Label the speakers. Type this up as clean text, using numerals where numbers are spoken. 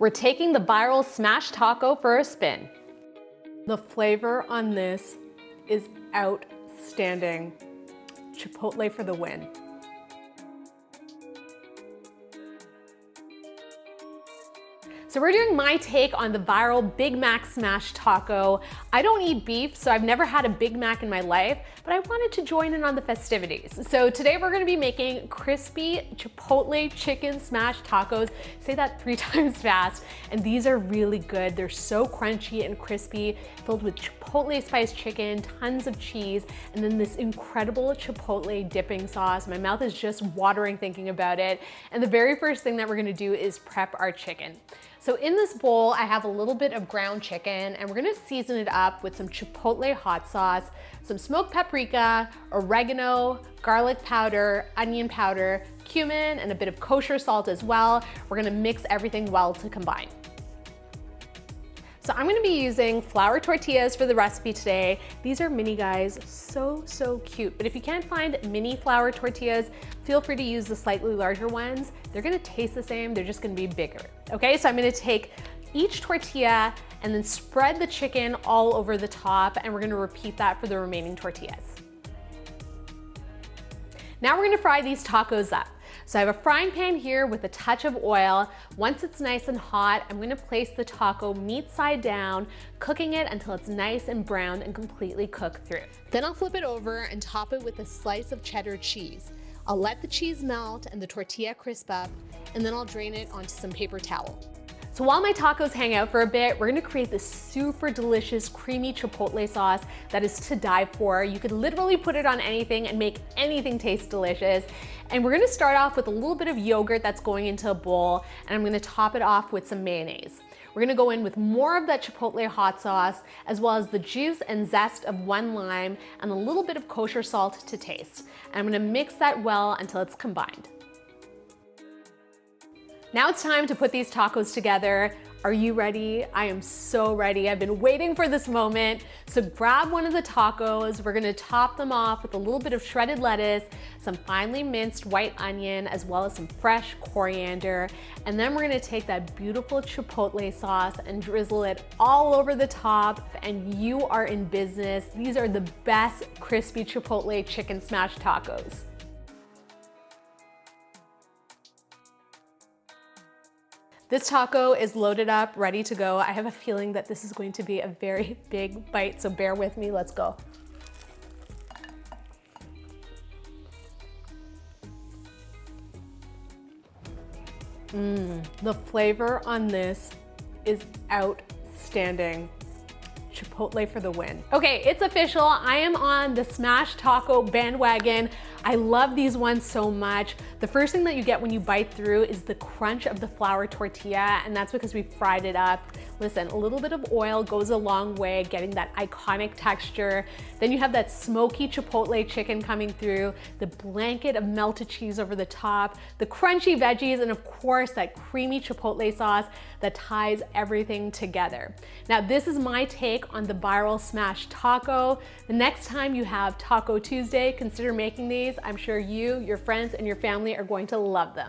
Speaker 1: We're taking the viral smash taco for a spin.
Speaker 2: The flavor on this is outstanding. Chipotle for the win.
Speaker 1: So we're doing my take on the viral Big Mac Smash Taco. I don't eat beef, so I've never had a Big Mac in my life, but I wanted to join in on the festivities. So today we're gonna be making crispy Chipotle Chicken Smash Tacos. Say that 3 times fast. And these are really good. They're so crunchy and crispy, filled with Chipotle spiced chicken, tons of cheese, and then this incredible Chipotle dipping sauce. My mouth is just watering thinking about it. And the very first thing that we're gonna do is prep our chicken. So in this bowl, I have a little bit of ground chicken, and we're gonna season it up with some Chipotle hot sauce, some smoked paprika, oregano, garlic powder, onion powder, cumin, and a bit of kosher salt as well. We're gonna mix everything well to combine. So I'm gonna be using flour tortillas for the recipe today. These are mini guys, so cute. But if you can't find mini flour tortillas, feel free to use the slightly larger ones. They're gonna taste the same, they're just gonna be bigger. Okay, so I'm gonna take each tortilla and then spread the chicken all over the top, and we're gonna repeat that for the remaining tortillas. Now we're gonna fry these tacos up. So I have a frying pan here with a touch of oil. Once it's nice and hot, I'm gonna place the taco meat side down, cooking it until it's nice and brown and completely cooked through. Then I'll flip it over and top it with a slice of cheddar cheese. I'll let the cheese melt and the tortilla crisp up, and then I'll drain it onto some paper towel. So while my tacos hang out for a bit, we're gonna create this super delicious creamy Chipotle sauce that is to die for. You could literally put it on anything and make anything taste delicious. And we're gonna start off with a little bit of yogurt that's going into a bowl, and I'm gonna top it off with some mayonnaise. We're gonna go in with more of that Chipotle hot sauce, as well as the juice and zest of 1 lime and a little bit of kosher salt to taste. And I'm gonna mix that well until it's combined. Now it's time to put these tacos together. Are you ready? I am so ready. I've been waiting for this moment. So grab one of the tacos. We're gonna top them off with a little bit of shredded lettuce, some finely minced white onion, as well as some fresh coriander. And then we're gonna take that beautiful Chipotle sauce and drizzle it all over the top, and you are in business. These are the best crispy Chipotle chicken smash tacos. This taco is loaded up, ready to go. I have a feeling that this is going to be a very big bite, so bear with me, let's go. The flavor on this is outstanding. Chipotle for the win. Okay, it's official. I am on the smash taco bandwagon. I love these ones so much. The first thing that you get when you bite through is the crunch of the flour tortilla, and that's because we fried it up. Listen, a little bit of oil goes a long way, getting that iconic texture. Then you have that smoky Chipotle chicken coming through, the blanket of melted cheese over the top, the crunchy veggies, and of course that creamy Chipotle sauce that ties everything together. Now this is my take on the viral smash taco. The next time you have Taco Tuesday, consider making these. I'm sure you, your friends, and your family are going to love them.